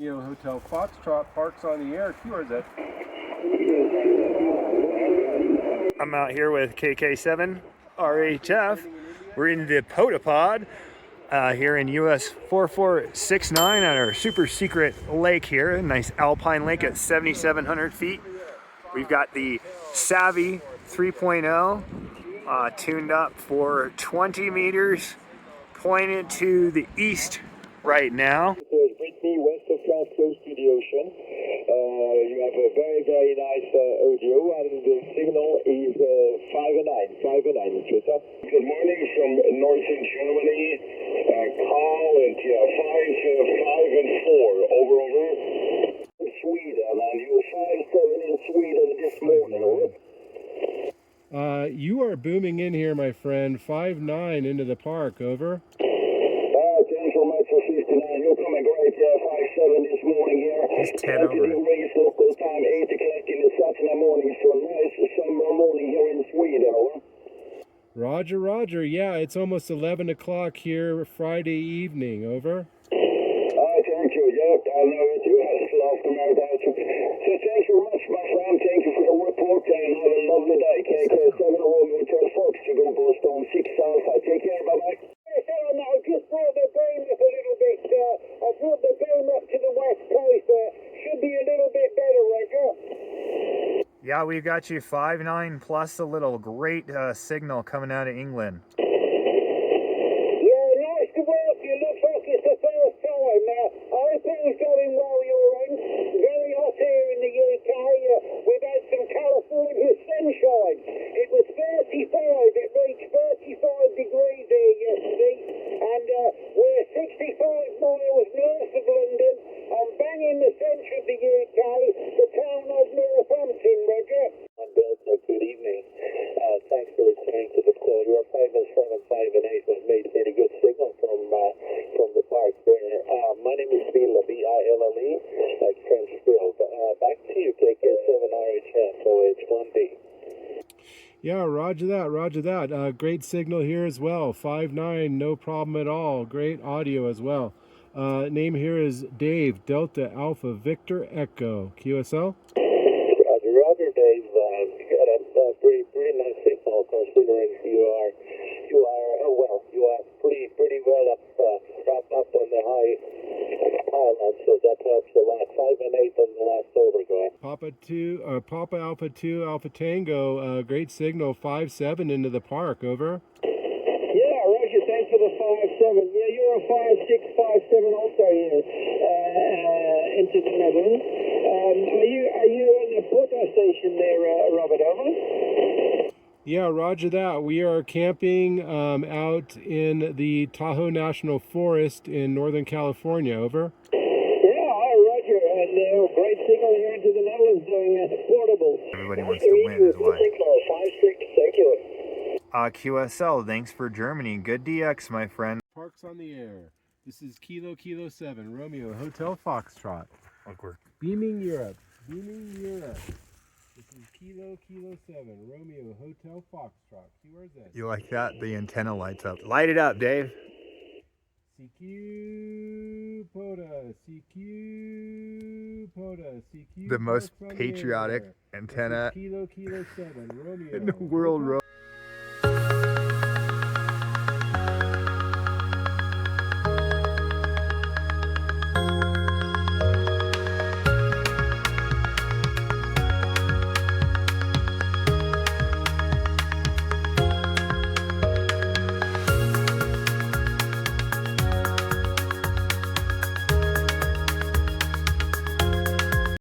Hotel Foxtrot, parks on the air, QRZ. I'm out here with KK7 RHF. We're in the POTA pod here in US 4469 at our super secret lake here, a nice alpine lake at 7,700 feet. We've got the SaVVy 3.0 tuned up for 20 meters, pointed to the east right now. Brittany, west of France, close to the ocean. You have a very, very nice audio, and the signal is 5 and 9. Good morning from northern Germany. Call and 5 and 4. Over. Sweden, and you're 5-7 in Sweden this morning. Over. You are booming in here, my friend. 5-9 into the park. Over. Thanks so much for 59. You're coming great. 5-7 this morning here. He's 10 over. Local time 8 o'clock in the Saturday morning. So nice summer morning here in Sweden. Over. Roger, Roger. Yeah, it's almost 11 o'clock here Friday evening. Over. Thank you. Yep, I know it. You have last America. So thank you very much, my friend. Thank you for the report, and have a lovely day. KK7 Hotel Fox to go Boston 6 Alpha. Take care. Bye-bye. I just brought the beam up a little bit. I brought the beam up to the west coast. Should be a little bit better, Roger. Yeah, we've got you 5-9 plus a little great signal coming out of England. Yeah, nice to work. You look like it's the first time. I hope things going well your end. Very hot here in the UK. We've had some California sunshine. It was 35. It reached 35 degrees here yesterday. And we're 65 miles north of London. I'm bang in the centre of the UK, the town of Northampton, Roger. And good evening. Thanks for returning to the call. Your 5 and 7, 5 and 8 was made very good signal from the park there. My name is Ville, B-I-L-L-E, like French Bill. Back to you, KK7 RHF, OH1D. Yeah, roger that, roger that. Great signal here as well. 5-9, no problem at all. Great audio as well. Name here is Dave, Delta Alpha Victor Echo. QSL? Roger, Dave. You got a pretty nice signal considering you are pretty well up on the high island, so that helps a lot. 5 and 8 on the last overgo. Papa Alpha 2 Alpha Tango, great signal, 5-7 into the park. Over. Yeah, Roger, thanks for the 5-7. Yeah, you're a 5-6, 5-7 also here into the Netherlands. Are you in the POTA station there, Robert? Over? Yeah, roger that. We are camping out in the Tahoe National Forest in Northern California. Over. Yeah, hi, Roger. And great signal here into the Netherlands doing portable. Everybody wants to win as well. 5-6, thank you. QSL, thanks for Germany. Good DX, my friend. Parks on the air. This is Kilo 7 Romeo Hotel Foxtrot. Awkward. Beaming Europe. This is Kilo 7 Romeo Hotel Foxtrot. QRZ. You like that? The antenna lights up. Light it up, Dave. CQ POTA. The most patriotic antenna Kilo 7 Romeo in the world.